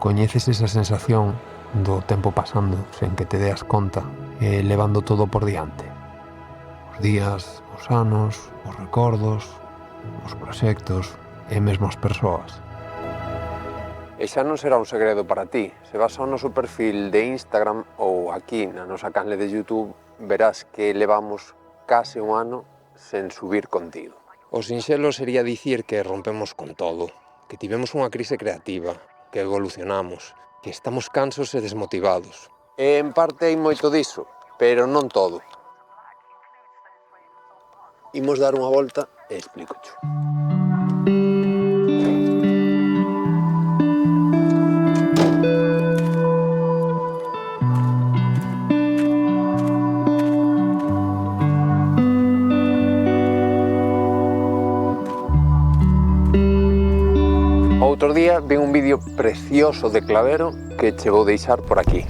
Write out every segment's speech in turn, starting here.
Coñeces esa sensación do tempo pasando sen que te deas conta e levando todo por diante? Os días, os anos, os recordos, os proxectos e mesmo as persoas. E xa non será un segredo para ti. Se vas ao noso perfil de Instagram ou aquí na nosa canle de YouTube, verás que levamos case un ano sen subir contido. O sinxelo sería dicir que rompemos con todo, que tivemos unha crise creativa, que evolucionamos, que estamos cansos e desmotivados. E en parte hai moito diso, pero non todo. Imos dar unha volta e explícocho. Outro día vi un vídeo precioso de Clavero que che vou deixar por aquí.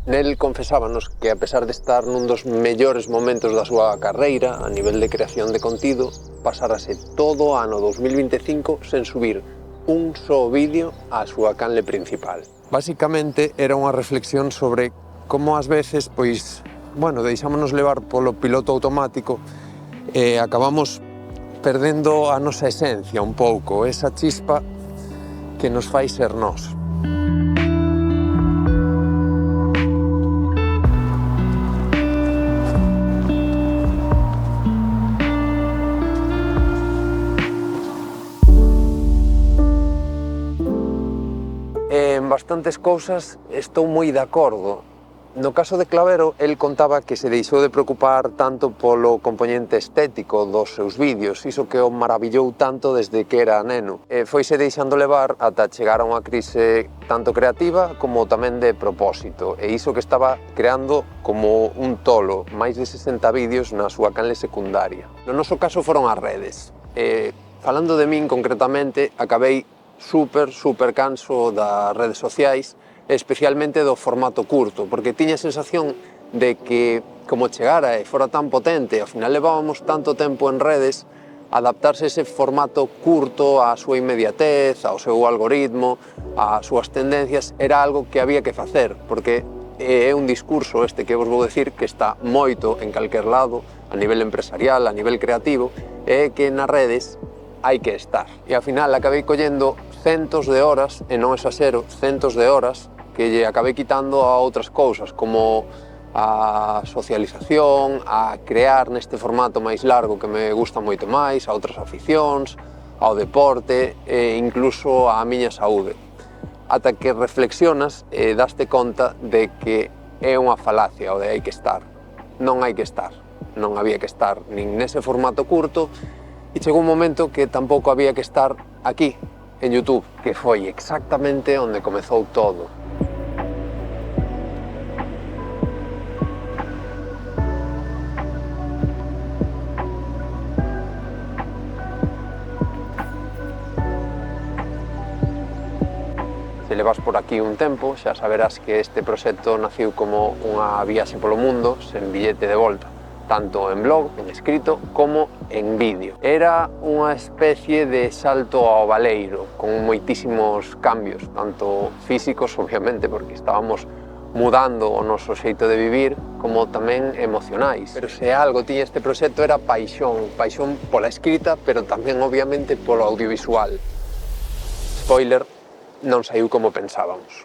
Nel confesábanos que, a pesar de estar nun dos mellores momentos da súa carreira a nivel de creación de contido, pasárase todo o ano 2025 sen subir un só vídeo á súa canle principal. Básicamente era unha reflexión sobre como ás veces, deixámonos levar polo piloto automático e acabamos perdendo a nosa esencia un pouco, esa chispa que nos fai ser nós. En bastantes cousas estou moi de acordo. No caso de Clavero, el contaba que se deixou de preocupar tanto polo componente estético dos seus vídeos, iso que o maravillou tanto desde que era neno. E foise deixando levar ata chegar a unha crise tanto creativa como tamén de propósito, e iso que estaba creando como un tolo, máis de 60 vídeos na súa canle secundaria. No noso caso foron as redes. Falando de min concretamente, acabei super canso das redes sociais, especialmente do formato curto, porque tiña a sensación de que, como chegara e fora tan potente, ao final levábamos tanto tempo en redes, adaptarse ese formato curto á súa inmediatez, ao seu algoritmo, ás súas tendencias, era algo que había que facer, porque é un discurso este que vos vou decir que está moito en calquer lado, a nivel empresarial, a nivel creativo, é que nas redes hai que estar. E ao final acabei collendo centos de horas, e non exagero, centos de horas, que lle acabei quitando a outras cousas, como a socialización, a crear neste formato máis largo que me gusta moito máis, a outras aficións, ao deporte e incluso á miña saúde. Ata que reflexionas e daste conta de que é unha falacia o de hai que estar. Non hai que estar, non había que estar nin nese formato curto, e chegou un momento que tampouco había que estar aquí, en YouTube, que foi exactamente onde comezou todo. Se levas por aquí un tempo, xa saberás que este proxecto naciu como unha viaxe polo mundo sen billete de volta, tanto en blog, en escrito, como en vídeo. Era unha especie de salto ao baleiro, con moitísimos cambios, tanto físicos, obviamente, porque estábamos mudando o noso xeito de vivir, como tamén emocionais. Pero se algo tiña este proxecto era paixón pola escrita, pero tamén, obviamente, polo audiovisual. Spoiler, non saiu como pensábamos.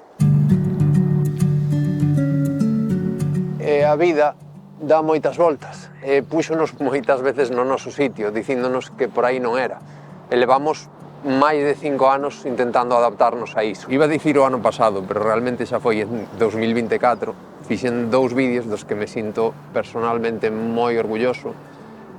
E a vida dá moitas voltas e púxonos moitas veces no noso sitio, dicíndonos que por aí non era. E levamos máis de 5 anos intentando adaptarnos a iso. Iba a dicir o ano pasado, pero realmente xa foi en 2024. Fixen 2 vídeos dos que me sinto personalmente moi orgulloso,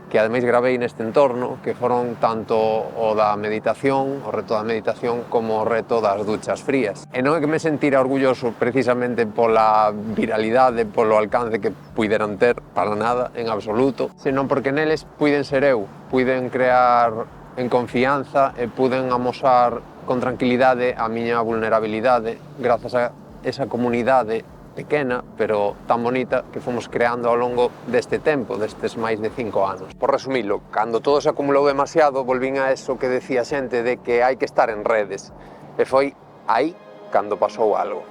que ademais gravei neste entorno, que foron tanto o da meditación, o reto da meditación, como o reto das duchas frías. E non é que me sentira orgulloso precisamente pola viralidade, polo alcance que puideran ter, para nada, en absoluto, senón porque neles puiden ser eu, puiden crear en confianza e puiden amosar con tranquilidade a miña vulnerabilidade grazas a esa comunidade pequena, pero tan bonita que fomos creando ao longo deste tempo, destes máis de 5 anos. Por resumilo, cando todo se acumulou demasiado, volvín a eso que decía xente de que hai que estar en redes. E foi aí cando pasou algo.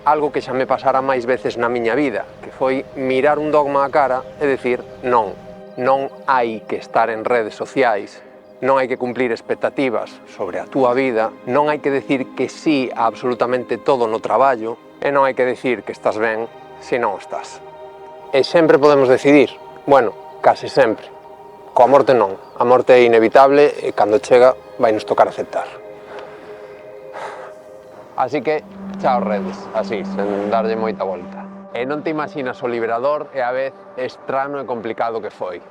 Algo que xa me pasara máis veces na miña vida, que foi mirar un dogma a cara e dicir non, non hai que estar en redes sociais, non hai que cumplir expectativas sobre a túa vida, non hai que decir que sí a absolutamente todo no traballo e non hai que decir que estás ben se non estás. E sempre podemos decidir, bueno, case sempre. Coa morte non, a morte é inevitable e cando chega vai nos tocar aceptar. Así que, chao redes, así, sen darlle moita volta. E non te imaginas o liberador e a vez estrano e complicado que foi.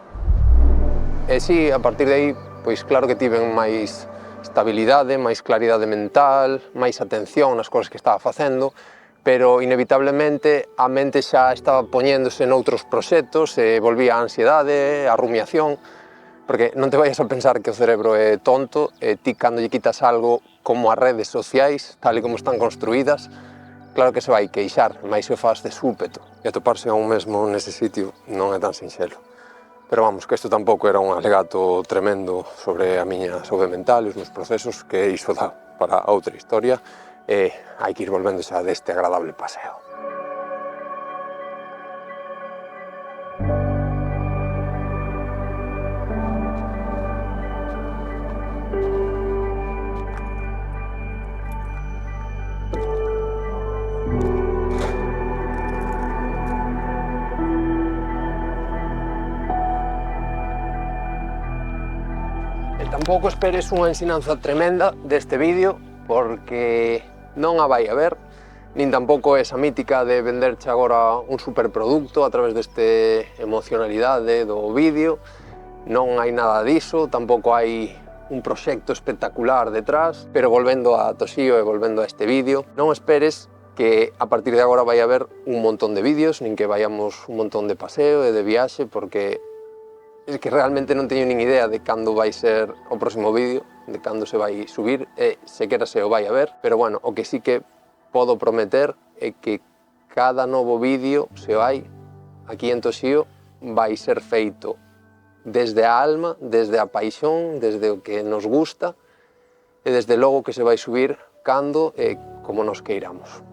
E si, a partir de aí, pois claro que tiven máis estabilidade, máis claridade mental, máis atención nas cousas que estaba facendo, pero inevitablemente a mente xa estaba poñéndose noutros proxectos e volvía a ansiedade, a rumiación, porque non te vayas a pensar que o cerebro é tonto e ti cando lle quitas algo como as redes sociais, tal e como están construídas, claro que se vai queixar, máis se o faz de súpeto. E atoparse a un mesmo nese sitio non é tan sinxelo. Pero vamos, que isto tampouco era un alegato tremendo sobre a miña saúde mental e os meus procesos, que iso dá para outra historia, e hai que ir volvendo xa deste agradable paseo. E tampouco esperes unha ensinanza tremenda deste vídeo, porque non a vai haber, nin tampouco esa mítica de venderche agora un superproducto a través deste emocionalidade do vídeo. Non hai nada diso, tampouco hai un proxecto espectacular detrás, pero volvendo a Toshio e volvendo a este vídeo, non esperes que a partir de agora vai haber un montón de vídeos, nin que vayamos un montón de paseo e de viaxe, porque é que realmente non teño nin idea de cando vai ser o próximo vídeo, de cando se vai subir, e sequera se o vai a ver, pero bueno, o que sí que podo prometer é que cada novo vídeo, se o hai, aquí en Toshio, vai ser feito desde a alma, desde a paixón, desde o que nos gusta, e desde logo que se vai subir cando e como nos queiramos.